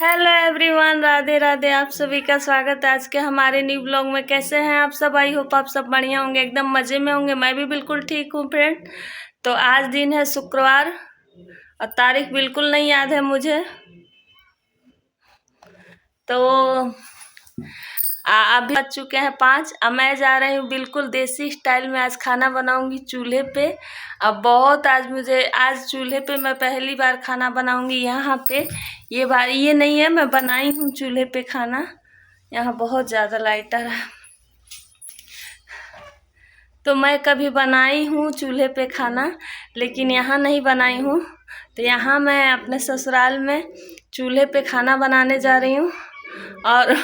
Hello everyone, Radhe Radhe. आप सभी का स्वागत है आज के हमारे न्यू ब्लॉग में। कैसे हैं आप सब? आई होप आप सब बढ़िया होंगे, एकदम मज़े में होंगे। मैं भी बिल्कुल ठीक हूँ फ्रेंड। तो आज दिन है शुक्रवार और तारीख बिल्कुल नहीं याद है मुझे। तो अभी बज चुके हैं 5। अब मैं जा रही हूँ बिल्कुल देसी स्टाइल में। आज खाना बनाऊंगी चूल्हे पे। अब बहुत आज चूल्हे पे मैं पहली बार खाना बनाऊंगी यहाँ पे। ये बार ये नहीं है, मैं बनाई हूँ चूल्हे पे खाना। यहाँ बहुत ज़्यादा लाइटर है। तो मैं कभी बनाई हूँ चूल्हे पे खाना, लेकिन यहाँ नहीं बनाई हूँ। तो यहाँ मैं अपने ससुराल में चूल्हे पे खाना बनाने जा रही हूँ और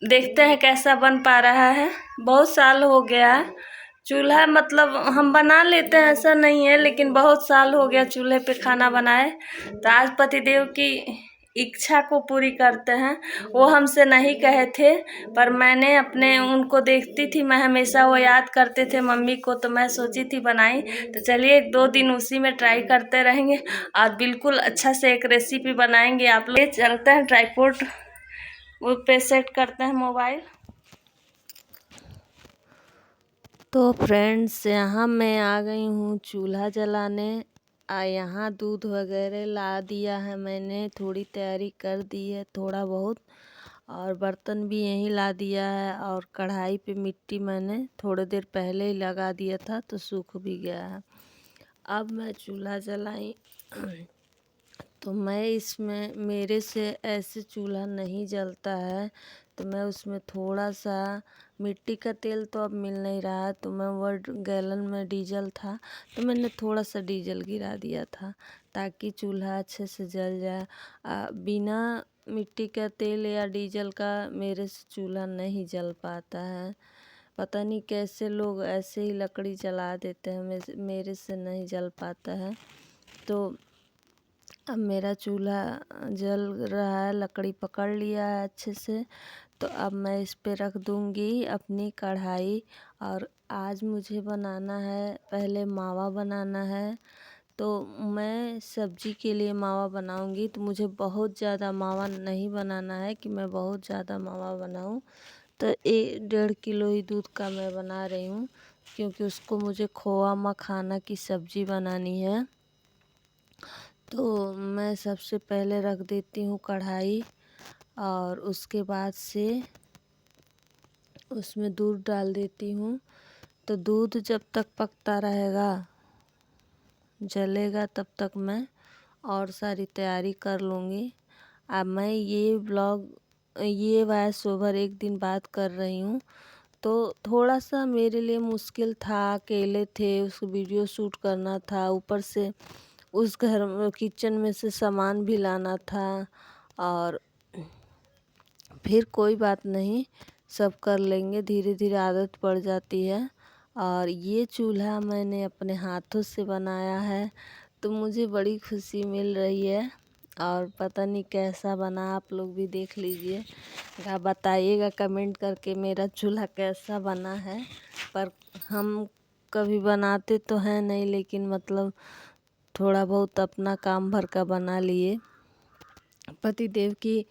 देखते हैं कैसा बन पा रहा है। बहुत साल हो गया है चूल्हा, मतलब हम बना लेते हैं, ऐसा नहीं है, लेकिन बहुत साल हो गया चूल्हे पे खाना बनाए। तो आज पतिदेव की इच्छा को पूरी करते हैं। वो हमसे नहीं कहे थे, पर मैंने अपने उनको देखती थी, मैं हमेशा वो याद करते थे मम्मी को, तो मैं सोची थी बनाई। तो चलिए 1-2 दिन उसी में ट्राई करते रहेंगे और बिल्कुल अच्छा से एक रेसिपी बनाएंगे। आप लोग चलते हैं, ट्राइपॉड वो पे सेट करते हैं मोबाइल। तो फ्रेंड्स, यहाँ मैं आ गई हूँ चूल्हा जलाने। यहाँ दूध वगैरह ला दिया है मैंने, थोड़ी तैयारी कर दी है थोड़ा बहुत, और बर्तन भी यहीं ला दिया है। और कढ़ाई पे मिट्टी मैंने थोड़ी देर पहले ही लगा दिया था, तो सूख भी गया है। अब मैं चूल्हा जलाई। तो मैं इसमें, मेरे से ऐसे चूल्हा नहीं जलता है, तो मैं उसमें थोड़ा सा मिट्टी का तेल तो अब मिल नहीं रहा है, तो मैं 1 गैलन में डीजल था, तो मैंने थोड़ा सा डीजल गिरा दिया था ताकि चूल्हा अच्छे से जल जाए। बिना मिट्टी का तेल या डीजल का मेरे से चूल्हा नहीं जल पाता है। पता नहीं कैसे लोग ऐसे ही लकड़ी जला देते हैं, मेरे से नहीं जल पाता है। तो अब मेरा चूल्हा जल रहा है, लकड़ी पकड़ लिया है अच्छे से। तो अब मैं इस पे रख दूंगी अपनी कढ़ाई। और आज मुझे बनाना है, पहले मावा बनाना है। तो मैं सब्जी के लिए मावा बनाऊंगी, तो मुझे बहुत ज़्यादा मावा नहीं बनाना है कि मैं बहुत ज़्यादा मावा बनाऊं। तो 1.5 किलो ही दूध का मैं बना रही हूँ, क्योंकि उसको मुझे खोआ मखाना की सब्जी बनानी है। तो मैं सबसे पहले रख देती हूँ कढ़ाई, और उसके बाद से उसमें दूध डाल देती हूँ। तो दूध जब तक पकता रहेगा, जलेगा, तब तक मैं और सारी तैयारी कर लूँगी। अब मैं ये वॉइस ओवर 1 दिन बाद कर रही हूँ, तो थोड़ा सा मेरे लिए मुश्किल था। अकेले थे, उस वीडियो शूट करना था, ऊपर से उस घर में किचन में से सामान भी लाना था। और फिर कोई बात नहीं, सब कर लेंगे, धीरे धीरे आदत पड़ जाती है। और ये चूल्हा मैंने अपने हाथों से बनाया है, तो मुझे बड़ी खुशी मिल रही है। और पता नहीं कैसा बना, आप लोग भी देख लीजिए, बताइएगा कमेंट करके मेरा चूल्हा कैसा बना है। पर हम कभी बनाते तो हैं नहीं, लेकिन मतलब थोड़ा बहुत अपना काम भर का बना लिए। पतिदेव की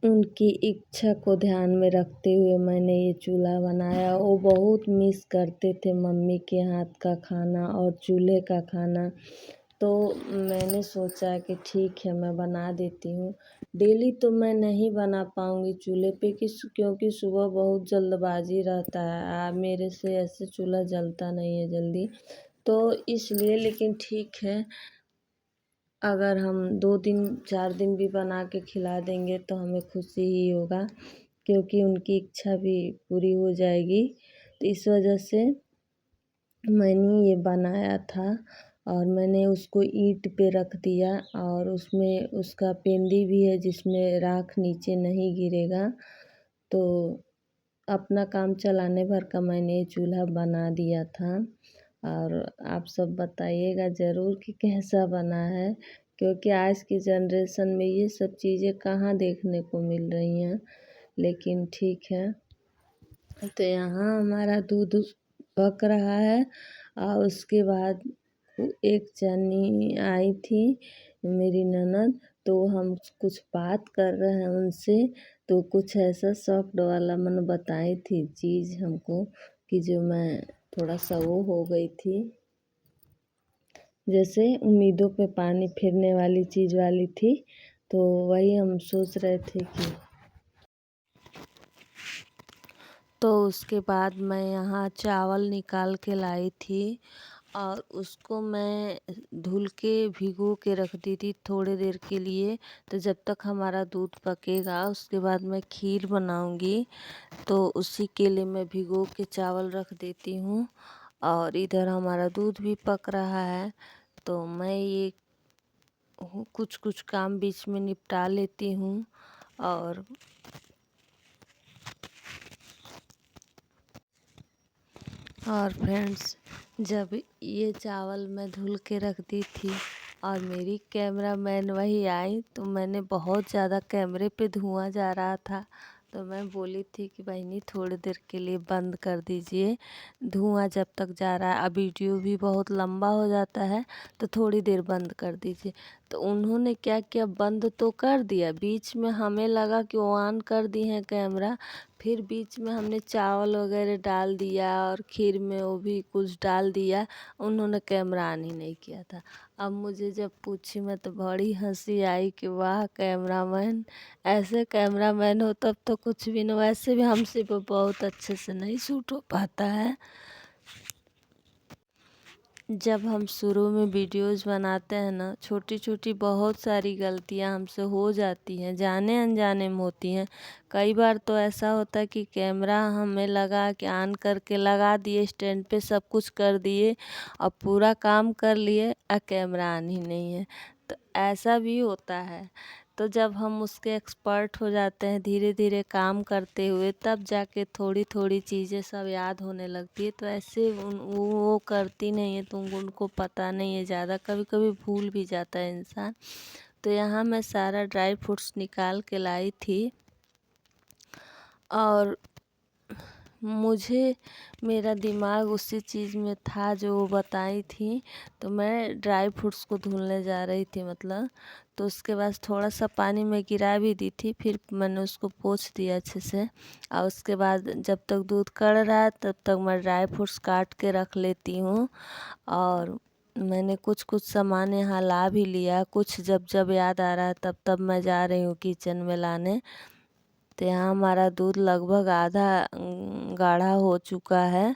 उनकी इच्छा को ध्यान में रखते हुए मैंने ये चूल्हा बनाया। वो बहुत मिस करते थे मम्मी के हाथ का खाना और चूल्हे का खाना। तो मैंने सोचा कि ठीक है, मैं बना देती हूँ। डेली तो मैं नहीं बना पाऊँगी चूल्हे पे, क्योंकि सुबह बहुत जल्दबाजी रहता है। मेरे से ऐसे चूल्हा जलता नहीं है जल्दी, तो इसलिए। लेकिन ठीक है, अगर हम 2 दिन 4 दिन भी बना के खिला देंगे तो हमें खुशी ही होगा, क्योंकि उनकी इच्छा भी पूरी हो जाएगी। तो इस वजह से मैंने ये बनाया था, और मैंने उसको ईंट पे रख दिया, और उसमें उसका पेंदी भी है जिसमें राख नीचे नहीं गिरेगा। तो अपना काम चलाने भर का मैंने ये चूल्हा बना दिया था। और आप सब बताइएगा ज़रूर कि कैसा बना है, क्योंकि आज की जनरेशन में ये सब चीज़ें कहाँ देखने को मिल रही हैं। लेकिन ठीक है। तो यहाँ हमारा दूध पक रहा है, और उसके बाद एक जनी आई थी, मेरी ननद, तो हम कुछ बात कर रहे हैं उनसे, तो कुछ ऐसा सॉफ्ट वाला मैंने बताई थी चीज़ हमको कि जो मैं थोड़ा सा वो हो गई थी, जैसे उम्मीदों पे पानी फिरने वाली चीज़ वाली थी। तो वही हम सोच रहे थे कि तो उसके बाद मैं यहाँ चावल निकाल के लाई थी और उसको मैं धुल के भिगो के रख दी थी थोड़ी देर के लिए। तो जब तक हमारा दूध पकेगा उसके बाद मैं खीर बनाऊंगी, तो उसी के लिए मैं भिगो के चावल रख देती हूँ। और इधर हमारा दूध भी पक रहा है, तो मैं ये कुछ कुछ काम बीच में निपटा लेती हूँ। और फ्रेंड्स, जब ये चावल मैं धुल के रख दी थी और मेरी कैमरामैन वही आई, तो मैंने बहुत ज़्यादा कैमरे पे धुआं जा रहा था, तो मैं बोली थी कि बहनी थोड़ी देर के लिए बंद कर दीजिए, धुआं जब तक जा रहा है, अब वीडियो भी बहुत लंबा हो जाता है, तो थोड़ी देर बंद कर दीजिए। तो उन्होंने क्या किया, बंद तो कर दिया, बीच में हमें लगा कि वो ऑन कर दी हैं कैमरा, फिर बीच में हमने चावल वगैरह डाल दिया और खीर में वो भी कुछ डाल दिया, उन्होंने कैमरा ऑन ही नहीं किया था। अब मुझे जब पूछी मैं तो बड़ी हंसी आई कि वाह कैमरामैन, ऐसे कैमरामैन हो तब तो कुछ भी नहीं, वैसे भी हमसे वो बहुत अच्छे से नहीं शूट हो पाता है। जब हम शुरू में वीडियोज़ बनाते हैं ना, छोटी छोटी बहुत सारी गलतियां हमसे हो जाती हैं, जाने अनजाने में होती हैं। कई बार तो ऐसा होता है कि कैमरा हमें लगा कि ऑन करके लगा दिए, स्टैंड पे सब कुछ कर दिए और पूरा काम कर लिए और कैमरा ऑन ही नहीं है, तो ऐसा भी होता है। तो जब हम उसके एक्सपर्ट हो जाते हैं धीरे धीरे काम करते हुए, तब जाके थोड़ी थोड़ी चीज़ें सब याद होने लगती है। तो ऐसे वो करती नहीं है तो उनको पता नहीं है ज़्यादा, कभी कभी भूल भी जाता है इंसान। तो यहाँ मैं सारा ड्राई फ्रूट्स निकाल के लाई थी और मुझे मेरा दिमाग उसी चीज़ में था जो वो बताई थी, तो मैं ड्राई फ्रूट्स को धुलने जा रही थी मतलब। तो उसके बाद थोड़ा सा पानी में गिरा भी दी थी, फिर मैंने उसको पोंछ दिया अच्छे से। और उसके बाद जब तक दूध कढ़ रहा है तब तक मैं ड्राई फ्रूट्स काट के रख लेती हूँ। और मैंने कुछ कुछ सामान यहाँ ला भी लिया, कुछ जब जब याद आ रहा है तब तब मैं जा रही हूँ किचन में लाने। तो यहाँ हमारा दूध लगभग आधा गाढ़ा हो चुका है।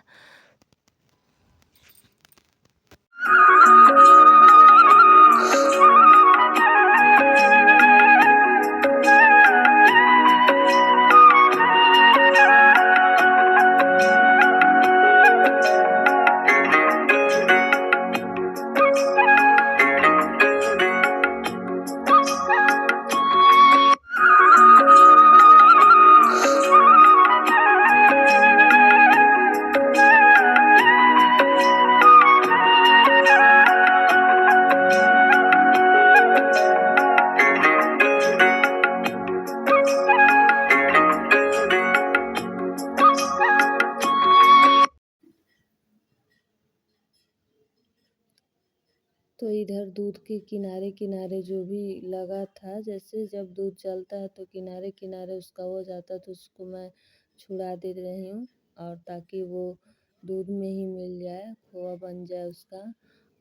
तो इधर दूध के किनारे किनारे जो भी लगा था, जैसे जब दूध जलता है तो किनारे किनारे उसका हो जाता है, तो उसको मैं छुड़ा दे रही हूँ और ताकि वो दूध में ही मिल जाए, खोआ बन जाए उसका।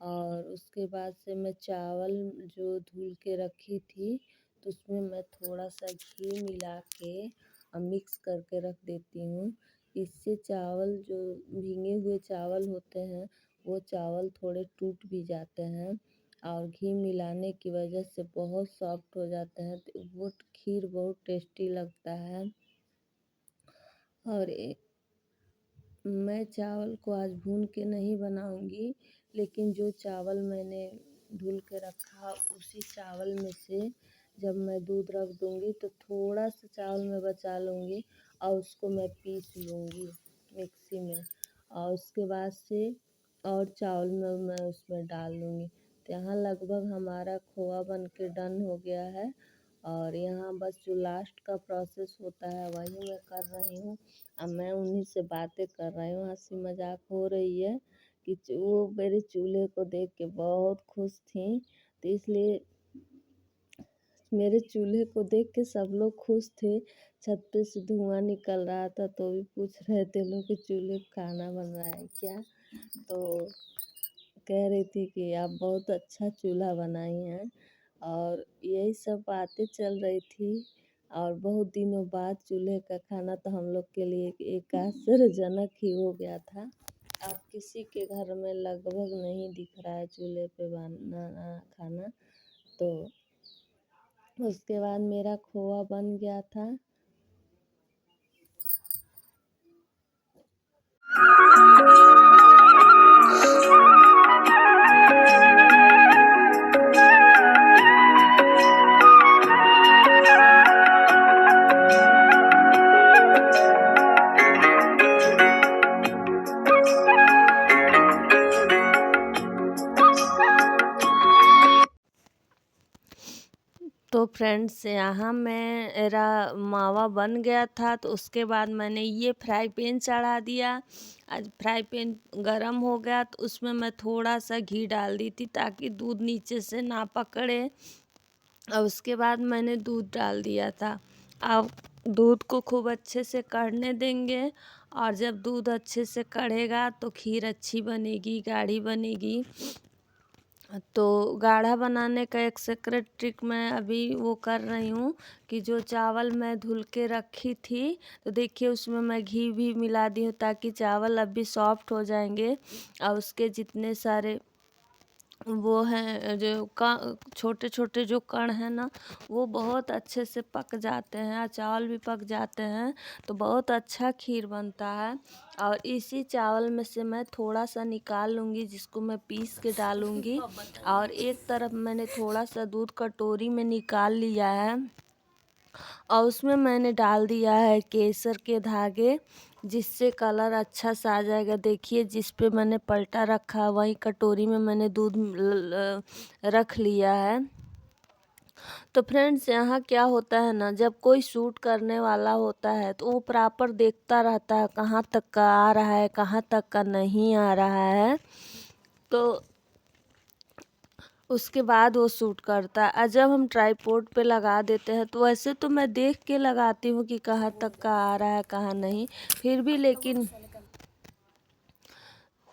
और उसके बाद से मैं चावल जो धुल के रखी थी, तो उसमें मैं थोड़ा सा घी मिला के और मिक्स करके रख देती हूँ। इससे चावल जो भीगे हुए चावल होते हैं वो चावल थोड़े टूट भी जाते हैं और घी मिलाने की वजह से बहुत सॉफ्ट हो जाते हैं, तो वो खीर बहुत टेस्टी लगता है। और मैं चावल को आज भून के नहीं बनाऊंगी, लेकिन जो चावल मैंने धुल के रखा उसी चावल में से जब मैं दूध रख दूंगी तो थोड़ा सा चावल मैं बचा लूँगी और उसको मैं पीस लूँगी मिक्सी में। और उसके बाद से और चावल में मैं उसमें डाल दूँगी। तो यहाँ लगभग हमारा खोआ बन के डन हो गया है और यहाँ बस जो लास्ट का प्रोसेस होता है वही मैं कर रही हूँ। अब मैं उन्हीं से बातें कर रही हूँ, हंसी मजाक हो रही है कि वो मेरे चूल्हे को देख के बहुत खुश थी, तो इसलिए मेरे चूल्हे को देख के सब लोग खुश थे। छत पे से धुआं निकल रहा था तो भी पूछ रहे थे लोग कि चूल्हे पे खाना बन रहा है क्या। तो कह रही थी कि आप बहुत अच्छा चूल्हा बनाई हैं। और यही सब बातें चल रही थी। और बहुत दिनों बाद चूल्हे का खाना तो हम लोग के लिए एक आश्चर्यजनक ही हो गया था। अब किसी के घर में लगभग नहीं दिख रहा है चूल्हे पे बनाना खाना। तो उसके बाद मेरा खोआ बन गया था। तो फ्रेंड्स यहाँ मेरा मावा बन गया था। तो उसके बाद मैंने ये फ्राई पैन चढ़ा दिया। आज फ्राई पैन गरम हो गया तो उसमें मैं थोड़ा सा घी डाल दी थी ताकि दूध नीचे से ना पकड़े। और उसके बाद मैंने दूध डाल दिया था। अब दूध को खूब अच्छे से कढ़ने देंगे। और जब दूध अच्छे से कढ़ेगा तो खीर अच्छी बनेगी, गाढ़ी बनेगी। तो गाढ़ा बनाने का एक सीक्रेट ट्रिक मैं अभी वो कर रही हूँ कि जो चावल मैं धुल के रखी थी तो देखिए उसमें मैं घी भी मिला दी हूँ ताकि चावल अभी सॉफ्ट हो जाएंगे। और उसके जितने सारे वो हैं जो छोटे छोटे जो कण हैं ना वो बहुत अच्छे से पक जाते हैं और चावल भी पक जाते हैं। तो बहुत अच्छा खीर बनता है। और इसी चावल में से मैं थोड़ा सा निकाल लूँगी जिसको मैं पीस के डालूँगी। और एक तरफ मैंने थोड़ा सा दूध कटोरी में निकाल लिया है और उसमें मैंने डाल दिया है केसर के धागे जिससे कलर अच्छा सा आ जाएगा। देखिए जिस पे मैंने पलटा रखा वही कटोरी में मैंने दूध रख लिया है। तो फ्रेंड्स यहाँ क्या होता है ना, जब कोई शूट करने वाला होता है तो वो प्रॉपर देखता रहता है कहाँ तक का आ रहा है कहाँ तक का नहीं आ रहा है। तो उसके बाद वो शूट करता है। और जब हम ट्राईपोड पे लगा देते हैं तो वैसे तो मैं देख के लगाती हूँ कि कहाँ तक का आ रहा है कहाँ नहीं, फिर भी लेकिन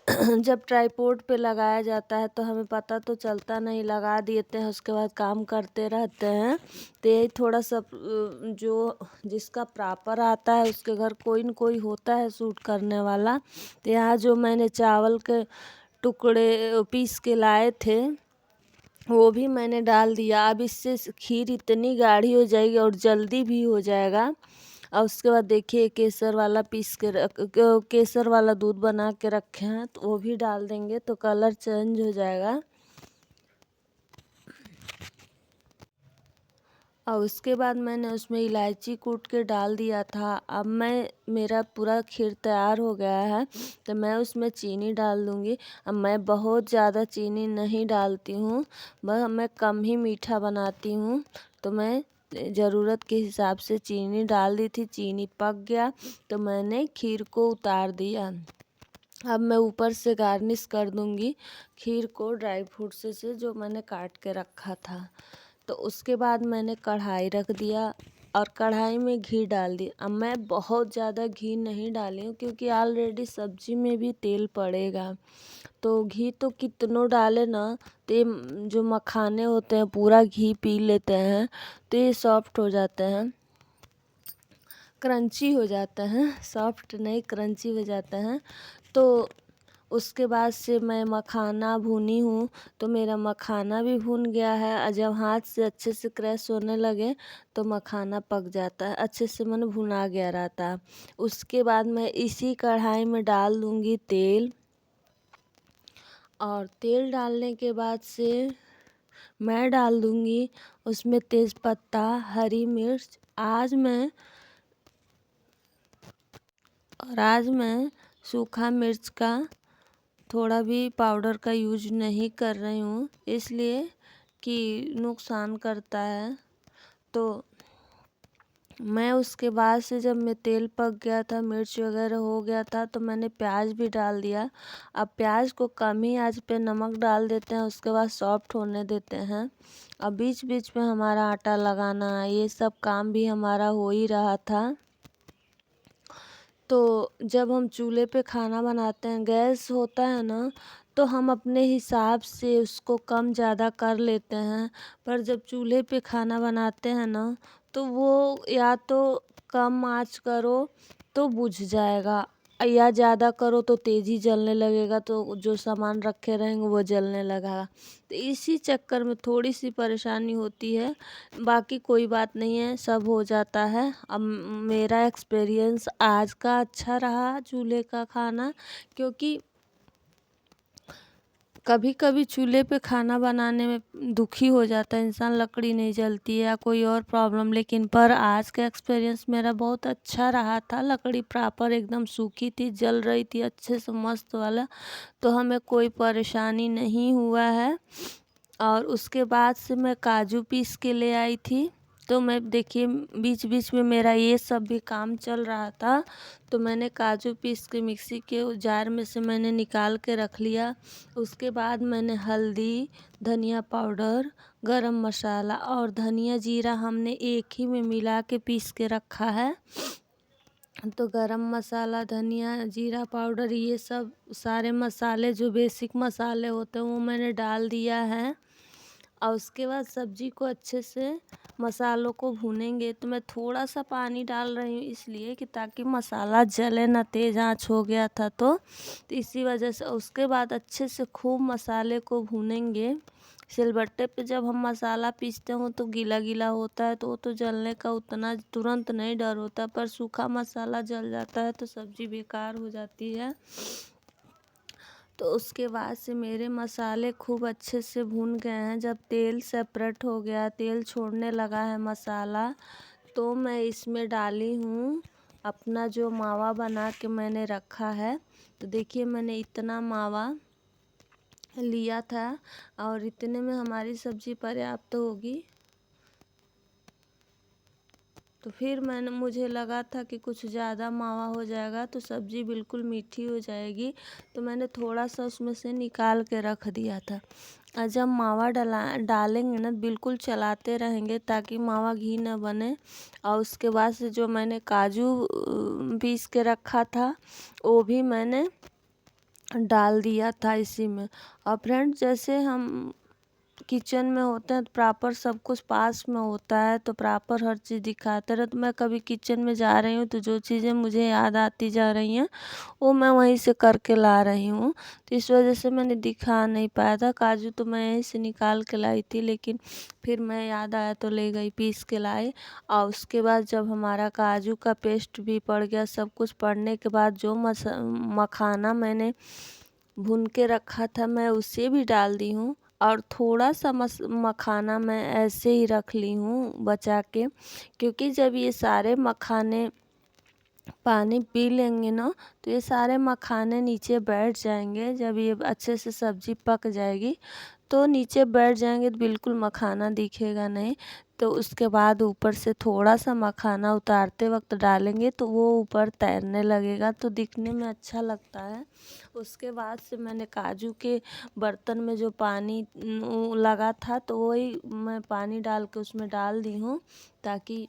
जब ट्राईपोड पे लगाया जाता है तो हमें पता तो चलता नहीं, लगा देते हैं उसके बाद काम करते रहते हैं। तो यही थोड़ा सा जो जिसका प्रॉपर आता है उसके घर कोई न कोई होता है शूट करने वाला। तो यहाँ जो मैंने चावल के टुकड़े पीस के लाए थे वो भी मैंने डाल दिया। अब इससे खीर इतनी गाढ़ी हो जाएगी और जल्दी भी हो जाएगा। और उसके बाद देखिए केसर वाला केसर वाला दूध बना के रखे हैं तो वो भी डाल देंगे तो कलर चेंज हो जाएगा। और उसके बाद मैंने उसमें इलायची कूट के डाल दिया था। अब मेरा पूरा खीर तैयार हो गया है तो मैं उसमें चीनी डाल दूँगी। अब मैं बहुत ज़्यादा चीनी नहीं डालती हूँ, मैं कम ही मीठा बनाती हूँ। तो मैं ज़रूरत के हिसाब से चीनी डाल दी थी। चीनी पक गया तो मैंने खीर को उतार दिया। अब मैं ऊपर से गार्निश कर दूँगी खीर को ड्राई फ्रूट से जो मैंने काट के रखा था। तो उसके बाद मैंने कढ़ाई रख दिया और कढ़ाई में घी डाल दिया। अब मैं बहुत ज़्यादा घी नहीं डाली हूँ क्योंकि ऑलरेडी सब्जी में भी तेल पड़ेगा। तो घी तो कितनों डाले ना तो ये जो मखाने होते हैं पूरा घी पी लेते हैं तो ये सॉफ्ट हो जाते हैं, क्रंची हो जाता है, सॉफ्ट नहीं क्रंची हो जाता है। तो उसके बाद से मैं मखाना भूनी हूँ तो मेरा मखाना भी भून गया है। और जब हाथ से अच्छे से क्रैश होने लगे तो मखाना पक जाता है, अच्छे से मैंने भुना गया रहता है। उसके बाद मैं इसी कढ़ाई में डाल दूँगी तेल। और तेल डालने के बाद से मैं डाल दूँगी उसमें तेज़पत्ता, हरी मिर्च। आज मैं सूखा मिर्च का थोड़ा भी पाउडर का यूज नहीं कर रही हूँ इसलिए कि नुकसान करता है। तो मैं उसके बाद से जब मैं तेल पक गया था, मिर्च वगैरह हो गया था, तो मैंने प्याज भी डाल दिया। अब प्याज को कम ही आंच पे नमक डाल देते हैं, उसके बाद सॉफ्ट होने देते हैं। अब बीच बीच में हमारा आटा लगाना, ये सब काम भी हमारा हो ही रहा था। तो जब हम चूल्हे पे खाना बनाते हैं, गैस होता है ना, तो हम अपने हिसाब से उसको कम ज़्यादा कर लेते हैं। पर जब चूल्हे पे खाना बनाते हैं ना, तो वो या तो कम आँच करो तो बुझ जाएगा, या ज़्यादा करो तो तेज़ी जलने लगेगा, तो जो सामान रखे रहेंगे वो जलने लगेगा। तो इसी चक्कर में थोड़ी सी परेशानी होती है, बाकी कोई बात नहीं है, सब हो जाता है। अब मेरा एक्सपीरियंस आज का अच्छा रहा चूल्हे का खाना, क्योंकि कभी कभी चूल्हे पे खाना बनाने में दुखी हो जाता है इंसान, लकड़ी नहीं जलती है या कोई और प्रॉब्लम, लेकिन पर आज का एक्सपीरियंस मेरा बहुत अच्छा रहा था। लकड़ी प्रॉपर एकदम सूखी थी, जल रही थी अच्छे से मस्त वाला, तो हमें कोई परेशानी नहीं हुआ है। और उसके बाद से मैं काजू पीस के ले आई थी। तो मैं देखिए बीच बीच में मेरा ये सब भी काम चल रहा था, तो मैंने काजू पीस के मिक्सी के जार में से मैंने निकाल के रख लिया। उसके बाद मैंने हल्दी, धनिया पाउडर, गरम मसाला और धनिया जीरा हमने एक ही में मिला के पीस के रखा है। तो गरम मसाला, धनिया, जीरा पाउडर, ये सब सारे मसाले जो बेसिक मसाले होते हैं वो मैंने डाल दिया है। और उसके बाद सब्जी को अच्छे से मसालों को भूनेंगे। तो मैं थोड़ा सा पानी डाल रही हूँ इसलिए कि ताकि मसाला जले ना, तेज़ आंच हो गया था तो इसी वजह से। उसके बाद अच्छे से खूब मसाले को भूनेंगे। सिलबट्टे पे जब हम मसाला पीसते हो तो गीला गीला होता है, तो वो तो जलने का उतना तुरंत नहीं डर होता, पर सूखा मसाला जल जाता है तो सब्जी बेकार हो जाती है। तो उसके बाद से मेरे मसाले खूब अच्छे से भून गए हैं। जब तेल सेपरेट हो गया, तेल छोड़ने लगा है मसाला, तो मैं इसमें डाली हूँ अपना जो मावा बना के मैंने रखा है। तो देखिए मैंने इतना मावा लिया था और इतने में हमारी सब्जी पर्याप्त होगी। तो फिर मुझे लगा था कि कुछ ज़्यादा मावा हो जाएगा तो सब्ज़ी बिल्कुल मीठी हो जाएगी, तो मैंने थोड़ा सा उसमें से निकाल के रख दिया था। और जब मावा डालेंगे ना, बिल्कुल चलाते रहेंगे ताकि मावा घी ना बने। और उसके बाद से जो मैंने काजू पीस के रखा था वो भी मैंने डाल दिया था इसी में। और फ्रेंड्स, जैसे हम किचन में होते हैं तो प्रॉपर सब कुछ पास में होता है, तो प्रॉपर हर चीज़ दिखाते रहे। तो मैं कभी किचन में जा रही हूँ तो जो चीज़ें मुझे याद आती जा रही हैं वो मैं वहीं से करके ला रही हूँ। तो इस वजह से मैंने दिखा नहीं पाया था। काजू तो मैं यहीं से निकाल के लाई थी, लेकिन फिर मैं याद आया तो ले गई, पीस के लाई। और उसके बाद जब हमारा काजू का पेस्ट भी पड़ गया, सब कुछ पड़ने के बाद जो मखाना मैंने भून के रखा था मैं उसे भी डाल दी हूँ। और थोड़ा सा मखाना मैं ऐसे ही रख ली हूँ बचा के, क्योंकि जब ये सारे मखाने पानी पी लेंगे ना तो ये सारे मखाने नीचे बैठ जाएंगे। जब ये अच्छे से सब्जी पक जाएगी तो नीचे बैठ जाएंगे, तो बिल्कुल मखाना दिखेगा नहीं। तो उसके बाद ऊपर से थोड़ा सा मखाना उतारते वक्त डालेंगे तो वो ऊपर तैरने लगेगा, तो दिखने में अच्छा लगता है। उसके बाद से मैंने काजू के बर्तन में जो पानी लगा था तो वही मैं पानी डाल के उसमें डाल दी हूँ, ताकि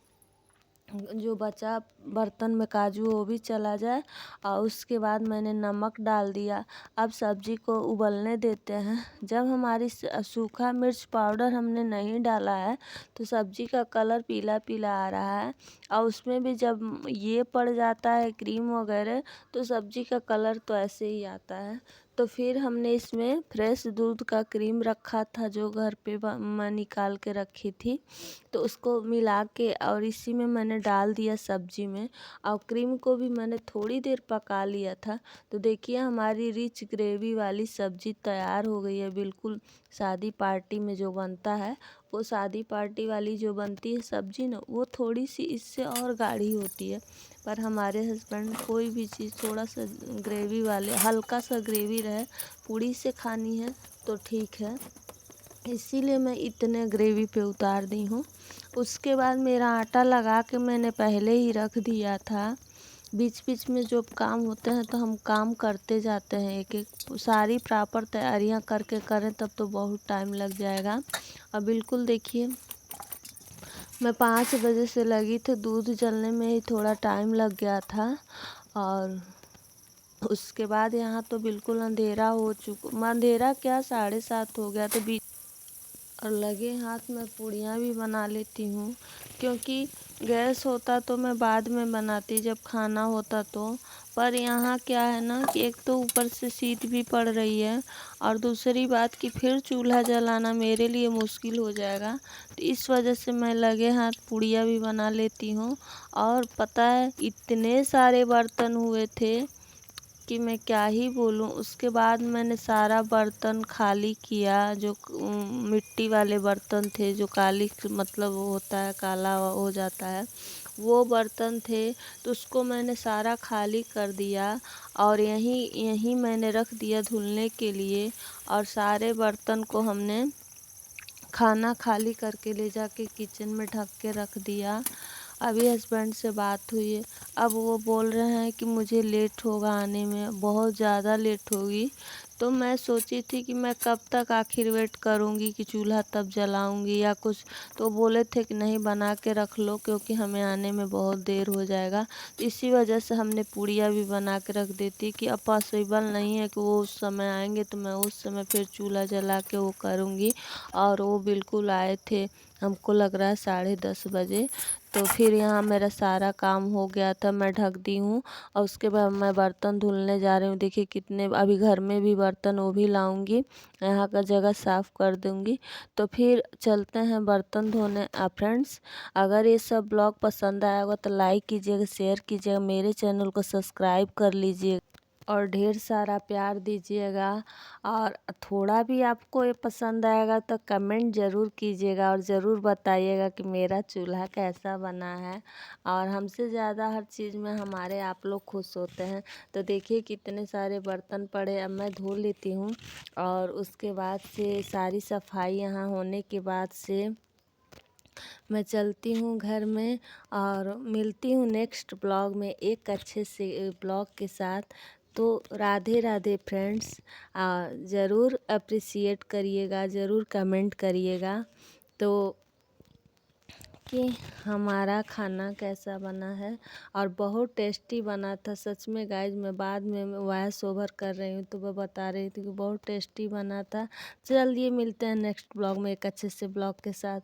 जो बचा बर्तन में काजू वो भी चला जाए। और उसके बाद मैंने नमक डाल दिया। अब सब्जी को उबलने देते हैं। जब हमारी सूखा मिर्च पाउडर हमने नहीं डाला है तो सब्जी का कलर पीला पीला आ रहा है, और उसमें भी जब ये पड़ जाता है क्रीम वगैरह तो सब्जी का कलर तो ऐसे ही आता है। तो फिर हमने इसमें फ्रेश दूध का क्रीम रखा था जो घर पे मैं निकाल के रखी थी, तो उसको मिला के और इसी में मैंने डाल दिया सब्जी में। और क्रीम को भी मैंने थोड़ी देर पका लिया था। तो देखिए हमारी रिच ग्रेवी वाली सब्जी तैयार हो गई है। बिल्कुल शादी पार्टी में जो बनता है, वो शादी पार्टी वाली जो बनती है सब्जी ना, वो थोड़ी सी इससे और गाढ़ी होती है। पर हमारे हस्बैंड कोई भी चीज़ थोड़ा सा ग्रेवी वाले, हल्का सा ग्रेवी रहे, पूड़ी से खानी है तो ठीक है। इसीलिए मैं इतने ग्रेवी पे उतार दी हूँ। उसके बाद मेरा आटा लगा के मैंने पहले ही रख दिया था। बीच बीच में जो काम होते हैं तो हम काम करते जाते हैं, एक एक सारी प्रॉपर तैयारियां करके करें तब तो बहुत टाइम लग जाएगा। अब बिल्कुल देखिए, मैं 5 बजे से लगी थी, दूध जलने में ही थोड़ा टाइम लग गया था। और उसके बाद यहाँ तो बिल्कुल अंधेरा हो चुका, अंधेरा क्या 7:30 हो गया। तो बीच और लगे हाथ में पूड़ियाँ भी बना लेती हूँ, क्योंकि गैस होता तो मैं बाद में बनाती जब खाना होता तो। पर यहाँ क्या है ना कि एक तो ऊपर से शीत भी पड़ रही है, और दूसरी बात कि फिर चूल्हा जलाना मेरे लिए मुश्किल हो जाएगा। तो इस वजह से मैं लगे हाथ पूड़ियाँ भी बना लेती हूँ। और पता है इतने सारे बर्तन हुए थे कि मैं क्या ही बोलूँ। उसके बाद मैंने सारा बर्तन खाली किया, जो मिट्टी वाले बर्तन थे, जो काली मतलब वो होता है, काला हो जाता है, वो बर्तन थे। तो उसको मैंने सारा खाली कर दिया और यहीं यहीं मैंने रख दिया धुलने के लिए। और सारे बर्तन को हमने खाना खाली करके ले जाके किचन में ढक के रख दिया। अभी हस्बैंड से बात हुई है, अब वो बोल रहे हैं कि मुझे लेट होगा आने में, बहुत ज़्यादा लेट होगी। तो मैं सोची थी कि मैं कब तक आखिर वेट करूँगी कि चूल्हा तब जलाऊँगी या कुछ। तो बोले थे कि नहीं, बना के रख लो क्योंकि हमें आने में बहुत देर हो जाएगा। तो इसी वजह से हमने पूड़ियाँ भी बना के रख देती कि अब पॉसिबल नहीं है कि वो उस समय आएंगे तो मैं उस समय फिर चूल्हा जला के वो करूँगी। और वो बिल्कुल आए थे, हमको लग रहा है 10:30 बजे। तो फिर यहाँ मेरा सारा काम हो गया था, मैं ढक दी हूँ। और उसके बाद मैं बर्तन धुलने जा रही हूँ। देखिए कितने, अभी घर में भी बर्तन वो भी लाऊंगी, यहाँ का जगह साफ़ कर दूंगी। तो फिर चलते हैं बर्तन धोने। फ्रेंड्स, अगर ये सब ब्लॉग पसंद आया होगा तो लाइक कीजिएगा, शेयर कीजिएगा, मेरे चैनल को सब्सक्राइब कर लीजिए और ढेर सारा प्यार दीजिएगा। और थोड़ा भी आपको ये पसंद आएगा तो कमेंट ज़रूर कीजिएगा और ज़रूर बताइएगा कि मेरा चूल्हा कैसा बना है। और हमसे ज़्यादा हर चीज़ में हमारे आप लोग खुश होते हैं। तो देखिए कितने सारे बर्तन पड़े, अब मैं धो लेती हूँ। और उसके बाद से सारी सफाई यहाँ होने के बाद से मैं चलती हूँ घर में। और मिलती हूँ नेक्स्ट ब्लॉग में एक अच्छे से ब्लॉग के साथ। तो राधे राधे फ्रेंड्स, ज़रूर अप्रिसिएट करिएगा, ज़रूर कमेंट करिएगा तो कि हमारा खाना कैसा बना है। और बहुत टेस्टी बना था सच में गाइज। मैं बाद में वॉइस ओवर कर रही हूँ तो वो बता रही थी कि बहुत टेस्टी बना था। चलिए मिलते हैं नेक्स्ट ब्लॉग में एक अच्छे से ब्लॉग के साथ।